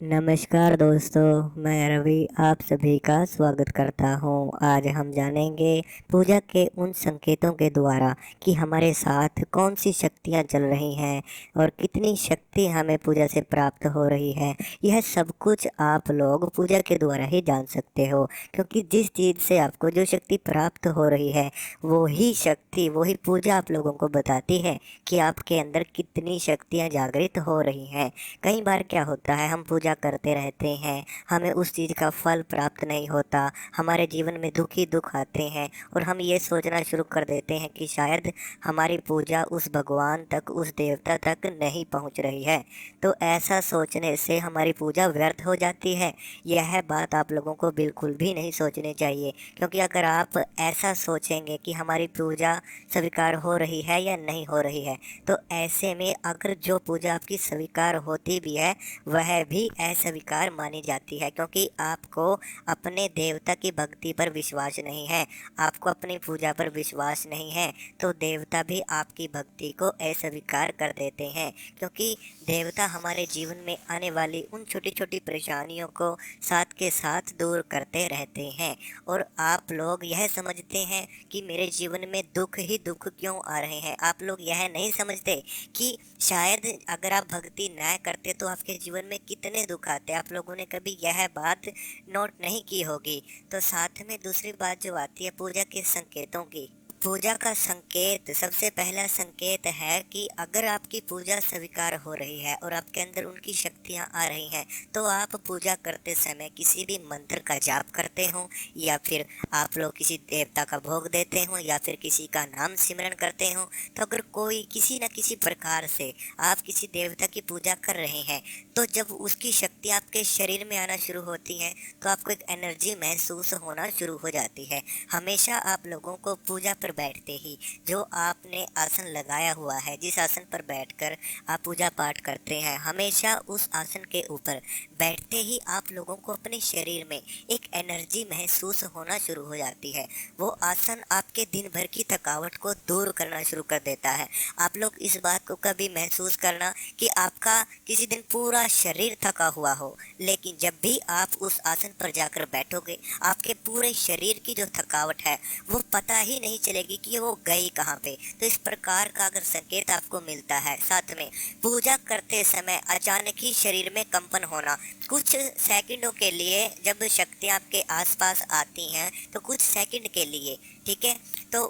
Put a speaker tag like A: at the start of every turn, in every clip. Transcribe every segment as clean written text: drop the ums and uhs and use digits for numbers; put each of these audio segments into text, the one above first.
A: नमस्कार दोस्तों, मैं रवि आप सभी का स्वागत करता हूँ। आज हम जानेंगे पूजा के उन संकेतों के द्वारा कि हमारे साथ कौन सी शक्तियाँ चल रही हैं और कितनी शक्ति हमें पूजा से प्राप्त हो रही है। यह सब कुछ आप लोग पूजा के द्वारा ही जान सकते हो, क्योंकि जिस चीज़ से आपको जो शक्ति प्राप्त हो रही है वही शक्ति, वही पूजा आप लोगों को बताती है कि आपके अंदर कितनी शक्तियाँ जागृत हो रही हैं। कई बार क्या होता है, हम पूजा करते रहते हैं, हमें उस चीज़ का फल प्राप्त नहीं होता, हमारे जीवन में दुख ही दुख आते हैं और हम ये सोचना शुरू कर देते हैं कि शायद हमारी पूजा उस भगवान तक, उस देवता तक नहीं पहुंच रही है। तो ऐसा सोचने से हमारी पूजा व्यर्थ हो जाती है। यह बात आप लोगों को बिल्कुल भी नहीं सोचनी चाहिए, क्योंकि अगर आप ऐसा सोचेंगे कि हमारी पूजा स्वीकार हो रही है या नहीं हो रही है, तो ऐसे में अगर जो पूजा आपकी स्वीकार होती भी है वह भी अस्वीकार मानी जाती है, क्योंकि आपको अपने देवता की भक्ति पर विश्वास नहीं है, आपको अपनी पूजा पर विश्वास नहीं है, तो देवता भी आपकी भक्ति को अस्वीकार कर देते हैं। क्योंकि देवता हमारे जीवन में आने वाली उन छोटी छोटी परेशानियों को साथ के साथ दूर करते रहते हैं। और आप लोग यह समझते हैं कि मेरे जीवन में दुख ही दुख क्यों आ रहे हैं। आप लोग यह नहीं समझते कि शायद अगर आप भक्ति न करते तो आपके जीवन में कितने दुख आते। आप लोगों ने कभी यह बात नोट नहीं की होगी। तो साथ में दूसरी बात जो आती है पूजा के संकेतों की। पूजा का संकेत, सबसे पहला संकेत है कि अगर आपकी पूजा स्वीकार हो रही है और आपके अंदर उनकी शक्तियाँ आ रही हैं, तो आप पूजा करते समय किसी भी मंत्र का जाप करते हो, या फिर आप लोग किसी देवता का भोग देते हो, या फिर किसी का नाम सिमरन करते हो, तो अगर कोई किसी न किसी प्रकार से आप किसी देवता की पूजा कर रहे हैं, तो जब उसकी शक्ति आपके शरीर में आना शुरू होती है तो आपको एक एनर्जी महसूस होना शुरू हो जाती है। हमेशा आप लोगों को पूजा पर बैठते ही जो आपने आसन लगाया हुआ है, जिस आसन पर बैठकर आप पूजा पाठ करते हैं, हमेशा उस आसन के ऊपर बैठते ही आप लोगों को अपने शरीर में एक एनर्जी महसूस होना शुरू हो जाती है। वो आसन आपके दिन भर की थकावट को दूर करना शुरू कर देता है। आप लोग इस बात को कभी महसूस करना कि आपका किसी दिन पूरा शरीर थका हुआ हो, लेकिन जब भी आप उस आसन पर जाकर बैठोगे, आपके पूरे शरीर की जो थकावट है वो पता ही नहीं चलेगी कि वो गई कहाँ पे। तो इस प्रकार का अगर संकेत आपको मिलता है, साथ में पूजा करते समय अचानक ही शरीर में कंपन होना, कुछ सेकंडों के लिए जब शक्तियाँ आपके आसपास आती हैं तो कुछ सेकंड के लिए, ठीक है, तो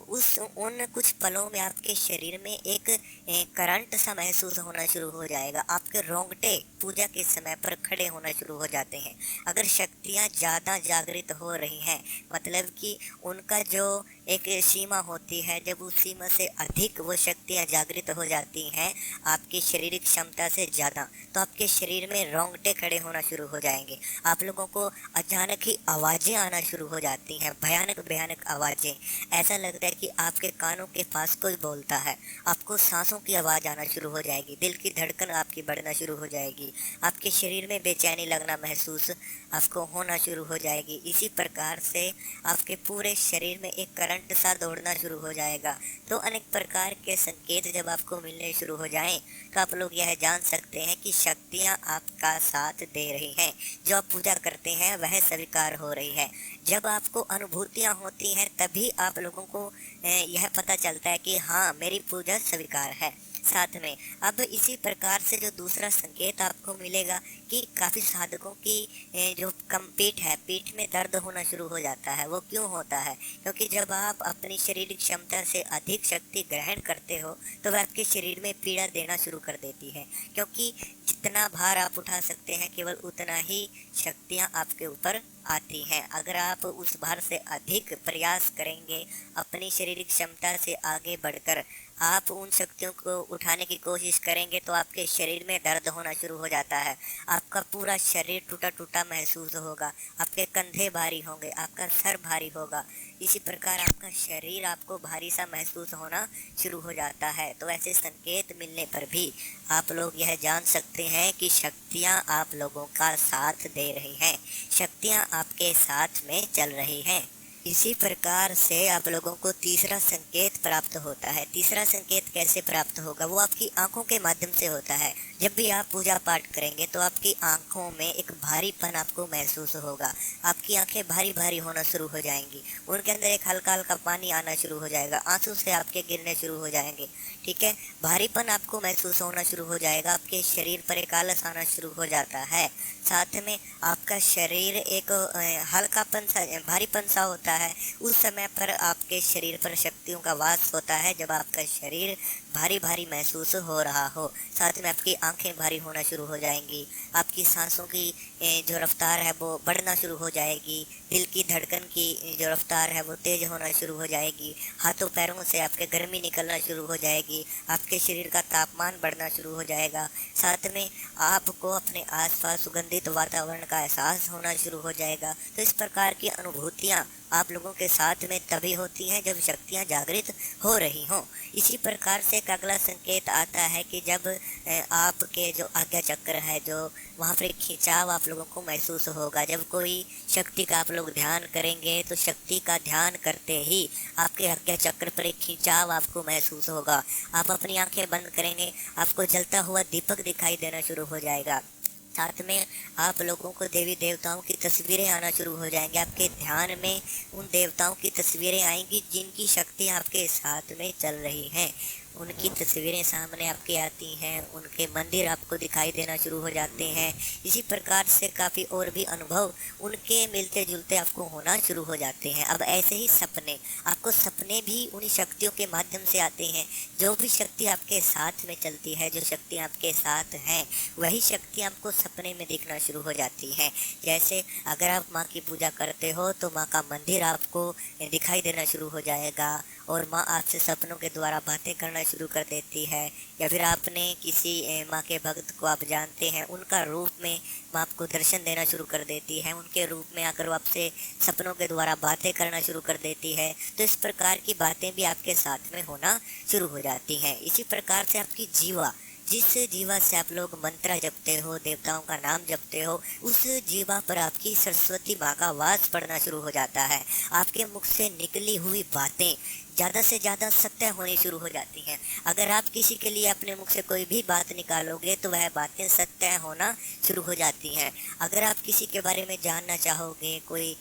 A: उन कुछ पलों में आपके शरीर में एक करंट सा महसूस होना शुरू हो जाएगा। आपके रोंगटे पूजा के समय पर खड़े होना शुरू हो जाते हैं। अगर शक्तियाँ ज़्यादा जागृत हो रही हैं, मतलब कि उनका जो एक सीमा होती है, जब उस सीमा से अधिक वो शक्तियाँ जागृत हो जाती हैं आपकी शारीरिक क्षमता से ज़्यादा, तो आपके शरीर में रोंगटे खड़े होना शुरू हो जाएंगे। आप लोगों को अचानक ही आवाज़ें आना शुरू हो जाती हैं, भयानक भयानक आवाज़ें। ऐसा लगता है कि आपके कानों के पास कोई बोलता है। आपको सांसों की आवाज़ आना शुरू हो जाएगी, दिल की धड़कन आपकी बढ़ना शुरू हो जाएगी, आपके शरीर में बेचैनी लगना महसूस आपको होना शुरू हो जाएगी। इसी प्रकार से आपके पूरे शरीर में एक करंट सा दौड़ना शुरू हो जाएगा। तो अनेक प्रकार के संकेत जब आपको मिलने शुरू हो जाएं, तो आप लोग यह जान सकते हैं कि शक्तियाँ आपका साथ दे रही हैं। जो आप पूजा करते हैं वह स्वीकार हो रही है। जब आपको अनुभूतियाँ होती हैं तभी आप लोगों को यह पता चलता है कि हाँ, मेरी पूजा स्वीकार है। साथ में अब इसी प्रकार से जो दूसरा संकेत आपको मिलेगा कि काफ़ी साधकों की जो कम पीठ है, पीठ में दर्द होना शुरू हो जाता है। वो क्यों होता है? क्योंकि जब आप अपनी शारीरिक क्षमता से अधिक शक्ति ग्रहण करते हो तो वह आपके शरीर में पीड़ा देना शुरू कर देती है, क्योंकि जितना भार आप उठा सकते हैं केवल उतना ही शक्तियाँ आपके ऊपर आती हैं। अगर आप उस भार से अधिक प्रयास करेंगे, अपनी शारीरिक क्षमता से आगे बढ़कर आप उन शक्तियों को उठाने की कोशिश करेंगे, तो आपके शरीर में दर्द होना शुरू हो जाता है। आपका पूरा शरीर टूटा टूटा महसूस होगा, आपके कंधे भारी होंगे, आपका सर भारी होगा। इसी प्रकार आपका शरीर आपको भारी सा महसूस होना शुरू हो जाता है। तो ऐसे संकेत मिलने पर भी आप लोग यह जान सकते हैं कि शक्तियाँ आप लोगों का साथ दे रही हैं, शक्तियाँ आपके साथ में चल रही हैं। इसी प्रकार से आप लोगों को तीसरा संकेत प्राप्त होता है। तीसरा संकेत कैसे प्राप्त होगा? वो आपकी आंखों के माध्यम से होता है। जब भी आप पूजा पाठ करेंगे तो आपकी आंखों में एक भारीपन आपको महसूस होगा। आपकी आंखें भारी भारी होना शुरू हो जाएंगी, उनके अंदर एक हल्का हल्का पानी आना शुरू हो जाएगा, आंसू से आपके गिरने शुरू हो जाएंगे। ठीक है, भारीपन आपको महसूस होना शुरू हो जाएगा, आपके शरीर पर एक आलस आना शुरू हो जाता है। साथ में आपका शरीर एक हल्कापन सा, भारीपन सा होता है। उस समय पर आपके शरीर पर शक्तियों का वास होता है, जब आपका शरीर भारी भारी महसूस हो रहा हो। साथ में आपकी आंखें भारी होना शुरू हो जाएंगी, आपकी सांसों की जो रफ्तार है वो बढ़ना शुरू हो जाएगी, दिल की धड़कन की जो रफ्तार है वो तेज होना शुरू हो जाएगी, हाथों पैरों से आपके गर्मी निकलना शुरू हो जाएगी, आपके शरीर का तापमान बढ़ना शुरू हो जाएगा। साथ में आपको अपने आसपास सुगंधित वातावरण का एहसास होना शुरू हो जाएगा। तो इस प्रकार की अनुभूतियाँ आप लोगों के साथ में तभी होती हैं जब शक्तियाँ जागृत हो रही हों। इसी प्रकार से एक अगला संकेत आता है कि जब आपके जो आज्ञा चक्र है, जो वहाँ पर खिंचाव आप लोगों को महसूस होगा। जब कोई शक्ति का आप लोग ध्यान करेंगे तो शक्ति का ध्यान करते ही आपके आज्ञा चक्र पर एक खिंचाव आपको महसूस होगा। आप अपनी आंखें बंद करेंगे, आपको जलता हुआ दीपक दिखाई देना शुरू हो जाएगा। साथ में आप लोगों को देवी देवताओं की तस्वीरें आना शुरू हो जाएंगे। आपके ध्यान में उन देवताओं की तस्वीरें आएंगी जिनकी शक्ति आपके साथ में चल रही हैं। उनकी तस्वीरें सामने आपके आती हैं, उनके मंदिर आपको दिखाई देना शुरू हो जाते हैं। इसी प्रकार से काफ़ी और भी अनुभव उनके मिलते जुलते आपको होना शुरू हो जाते हैं। अब ऐसे ही सपने, आपको सपने भी उन शक्तियों के माध्यम से आते हैं। जो भी शक्ति आपके साथ में चलती है, जो शक्ति आपके साथ हैं, वही शक्ति आपको सपने में दिखना शुरू हो जाती है। जैसे अगर आप माँ की पूजा करते हो तो माँ का मंदिर आपको दिखाई देना शुरू हो जाएगा और माँ आपसे सपनों के द्वारा बातें करना शुरू कर देती है। या फिर आपने किसी माँ के भक्त को आप जानते हैं, उनका रूप में माँ आपको दर्शन देना शुरू कर देती है, उनके रूप में आकर वो आपसे सपनों के द्वारा बातें करना शुरू कर देती है। तो इस प्रकार की बातें भी आपके साथ में होना शुरू हो जाती हैं। इसी प्रकार से आपकी जीवा, जिस जीवा से आप लोग मंत्र जपते हो, देवताओं का नाम जपते हो, उस जीवा पर आपकी सरस्वती माँ का वास पड़ना शुरू हो जाता है। आपके मुख से निकली हुई बातें ज़्यादा से ज़्यादा सत्य होनी शुरू हो जाती हैं। अगर आप किसी के लिए अपने मुख से कोई भी बात निकालोगे तो वह बातें सत्य होना शुरू हो जाती हैं। अगर आप किसी के बारे में जानना चाहोगे, कोई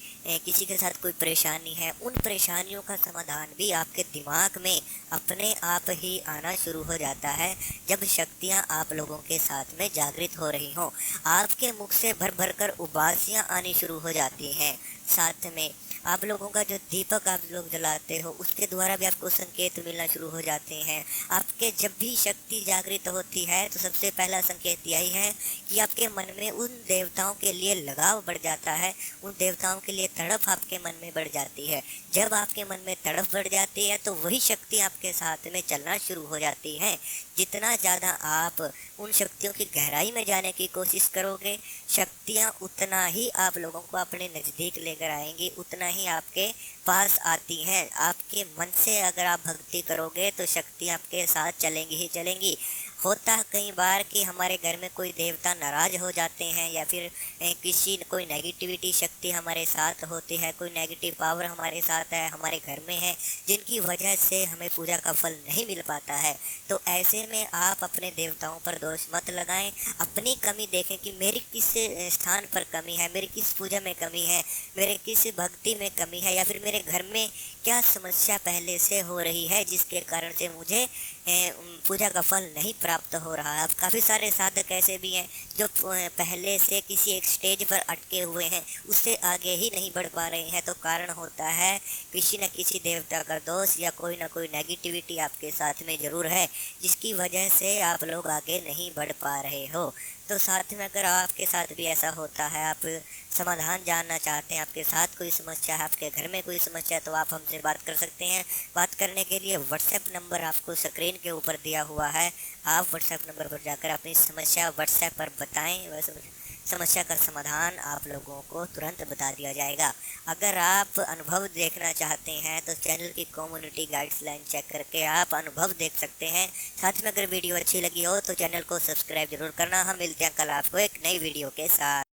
A: किसी के साथ कोई परेशानी है, उन परेशानियों का समाधान भी आपके दिमाग में अपने आप ही आना शुरू हो जाता है जब शक्तियाँ आप लोगों के साथ में जागृत हो रही हों। आपके मुख से भर भर कर उबासियाँ आनी शुरू हो जाती हैं। साथ में आप लोगों का जो दीपक आप लोग जलाते हो, उसके द्वारा भी आपको संकेत मिलना शुरू हो जाते हैं। आपके जब भी शक्ति जागृत होती है तो सबसे पहला संकेत यही है कि आपके मन में उन देवताओं के लिए लगाव बढ़ जाता है, उन देवताओं के लिए तड़प आपके मन में बढ़ जाती है। जब आपके मन में तड़प बढ़ जाती है तो वही शक्ति आपके साथ में चलना शुरू हो जाती है। जितना ज़्यादा आप उन शक्तियों की गहराई में जाने की कोशिश करोगे, शक्तियाँ उतना ही आप लोगों को अपने नज़दीक लेकर आएंगी, उतना ही आपके पास आती हैं। आपके मन से अगर आप भक्ति करोगे तो शक्ति आपके साथ चलेंगी ही चलेंगी। होता है कई बार कि हमारे घर में कोई देवता नाराज हो जाते हैं, या फिर कोई नेगेटिविटी शक्ति हमारे साथ होती है, कोई नेगेटिव पावर हमारे साथ है, हमारे घर में है, जिनकी वजह से हमें पूजा का फल नहीं मिल पाता है। तो ऐसे में आप अपने देवताओं पर दोष मत लगाएं, अपनी कमी देखें कि मेरी किस स्थान पर कमी है, मेरी किस पूजा में कमी है, मेरे किस भक्ति में कमी है, या फिर मेरे घर में क्या समस्या पहले से हो रही है जिसके कारण से मुझे पूजा का फल नहीं प्राप्त हो रहा है। अब काफ़ी सारे साधक ऐसे भी हैं जो पहले से किसी एक स्टेज पर अटके हुए हैं, उससे आगे ही नहीं बढ़ पा रहे हैं। तो कारण होता है किसी न किसी देवता का दोष या कोई ना कोई नेगेटिविटी आपके साथ में ज़रूर है, जिसकी वजह से आप लोग आगे नहीं बढ़ पा रहे हो। तो साथ में अगर आपके साथ भी ऐसा होता है, आप समाधान जानना चाहते हैं, आपके साथ कोई समस्या है, आपके घर में कोई समस्या है, तो आप हमसे बात कर सकते हैं। बात करने के लिए व्हाट्सएप नंबर आपको स्क्रीन के ऊपर दिया हुआ है। आप व्हाट्सएप नंबर पर जाकर अपनी समस्या व्हाट्सएप पर बताएं, वह समस्या का समाधान आप लोगों को तुरंत बता दिया जाएगा। अगर आप अनुभव देखना चाहते हैं तो चैनल की कम्युनिटी गाइडलाइन चेक करके आप अनुभव देख सकते हैं। साथ में अगर वीडियो अच्छी लगी हो तो चैनल को सब्सक्राइब जरूर करना। हम मिलते हैं कल आपको एक नई वीडियो के साथ।